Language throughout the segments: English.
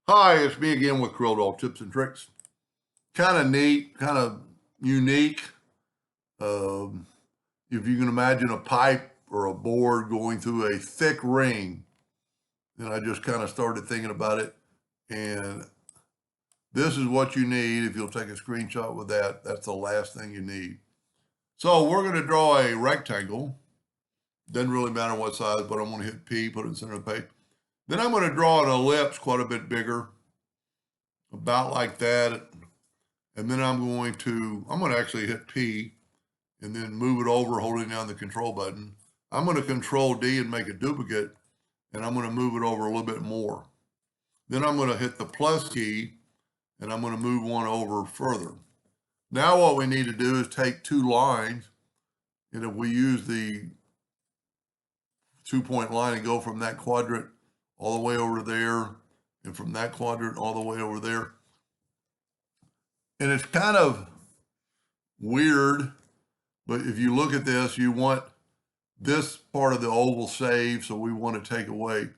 Hi, it's me again with Corel Tips and Tricks. Kind of neat, kind of unique. Um, if you can imagine a pipe or a board going through a thick ring, and I just kind of started thinking about it. And this is what you need. If you'll take a screenshot with that, that's the last thing you need. So we're going to draw a rectangle. Doesn't really matter what size, but I'm going to hit P, put it in the center of the page. Then I'm going to draw an ellipse quite a bit bigger, about like that. And then I'm going to actually hit P and then move it over holding down the control button. I'm going to control D and make a duplicate, and I'm going to move it over a little bit more. Then I'm going to hit the plus key and I'm going to move one over further. Now what we need to do is take two lines, and if we use the 2-point line and go from that quadrant all the way over there, and from that quadrant all the way over there. And it's kind of weird, but if you look at this, you want this part of the oval saved, so we want to take away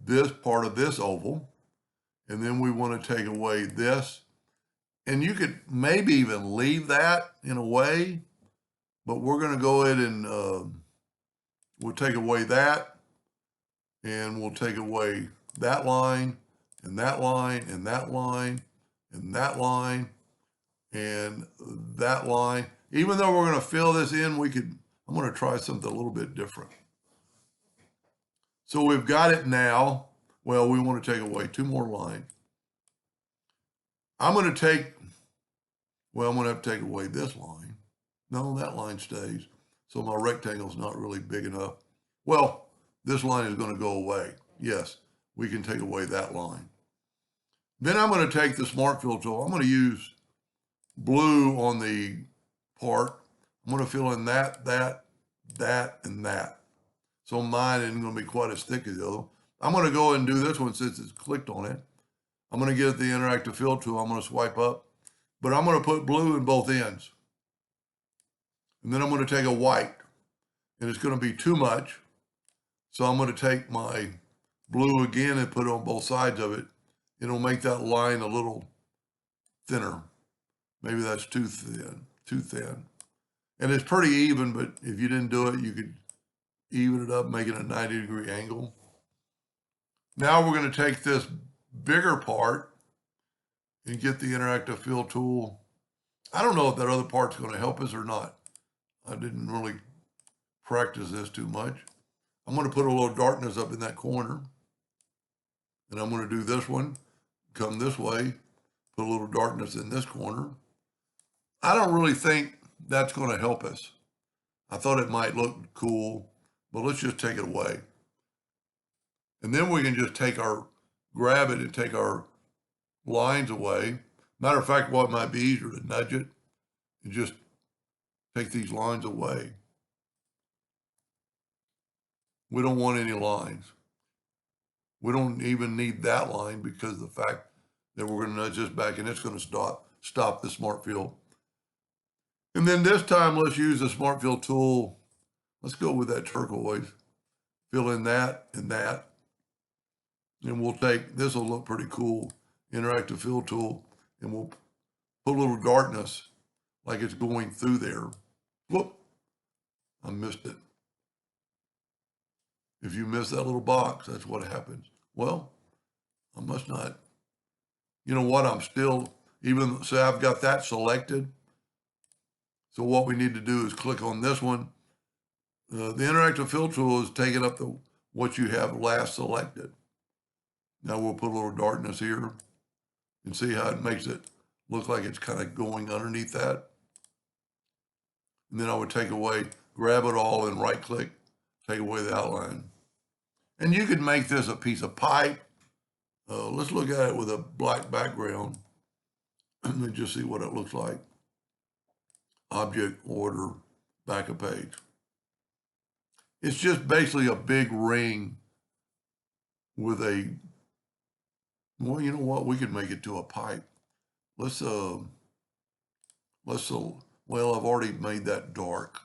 this part of this oval, and then we want to take away this. And you could maybe even leave that in a way, but we're going to go ahead and we'll take away that, and we'll take away that line, and that line, and that line, and that line, and that line. Even though we're going to fill this in, I'm going to try something a little bit different. So we've got it now. Well, we want to take away two more lines. I'm going to have to take away this line. No, that line stays. So my rectangle is not really big enough. Well, this line is going to go away. Yes, we can take away that line. Then I'm going to take the Smart Fill tool. I'm going to use blue on the part. I'm going to fill in that, and that. So mine isn't going to be quite as thick as the other. I'm going to go ahead and do this one since it's clicked on it. I'm going to get the interactive fill tool. I'm going to swipe up, but I'm going to put blue in both ends. And then I'm going to take a white, and it's going to be too much. So I'm going to take my blue again and put it on both sides of it. It'll make that line a little thinner. Maybe that's too thin. And it's pretty even, but if you didn't do it, you could even it up, make it a 90-degree angle. Now we're going to take this bigger part and get the interactive fill tool. I don't know if that other part's going to help us or not. I didn't really practice this too much. I'm going to put a little darkness up in that corner. And I'm going to do this one, come this way, put a little darkness in this corner. I don't really think that's going to help us. I thought it might look cool, but let's just take it away. And then we can just grab it and take our lines away. Matter of fact, what might be easier to nudge it and just take these lines away. We don't want any lines. We don't even need that line because of the fact that we're going to nudge this back and it's going to stop the Smart Fill. And then this time, let's use the Smart Fill tool. Let's go with that turquoise. Fill in that and that. And we'll take, this will look pretty cool, interactive fill tool, and we'll put a little darkness like it's going through there. Whoop, I missed it. If you miss that little box, that's what happens. Well, I must not. You know what, I'm still, even say I've got that selected. So what we need to do is click on this one. The interactive fill tool is taking up what you have last selected. Now we'll put a little darkness here and see how it makes it look like it's kind of going underneath that. And then I would grab it all and right click, take away the outline. And you could make this a piece of pipe. Let's look at it with a black background and just see what it looks like. Object, order, back of page. It's just basically a big ring with well, you know what? We could make it to a pipe. Well, I've already made that dark.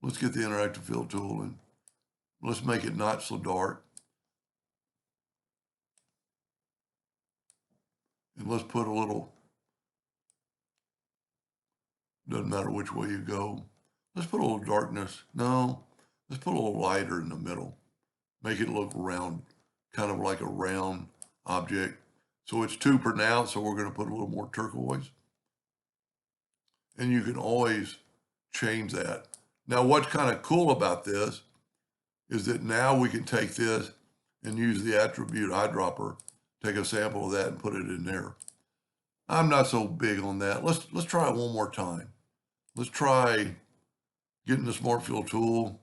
Let's get the interactive fill tool and let's make it not so dark. And let's put a little, doesn't matter which way you go. Let's put a little darkness. No, let's put a little lighter in the middle. Make it look round, kind of like a round object. So it's too pronounced, so we're going to put a little more turquoise. And you can always change that. Now, what's kind of cool about this is that now we can take this and use the attribute eyedropper, take a sample of that and put it in there. I'm not so big on that. Let's try it one more time. Let's try getting the Smart Fill tool,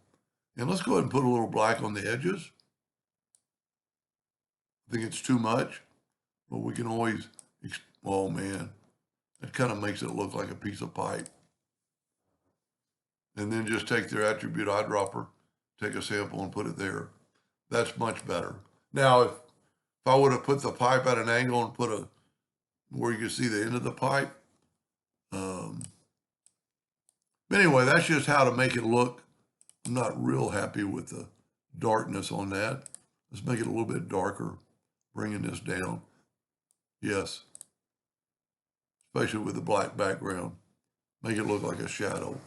and let's go ahead and put a little black on the edges. I think it's too much, but we can always, oh man, it kind of makes it look like a piece of pipe. And then just take their attribute eyedropper, take a sample and put it there. That's much better. Now, if I would have put the pipe at an angle and put where you can see the end of the pipe. But anyway, that's just how to make it look. I'm not real happy with the darkness on that. Let's make it a little bit darker, bringing this down. Yes, especially with the black background. Make it look like a shadow.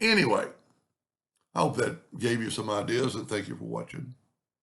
Anyway, I hope that gave you some ideas, and thank you for watching.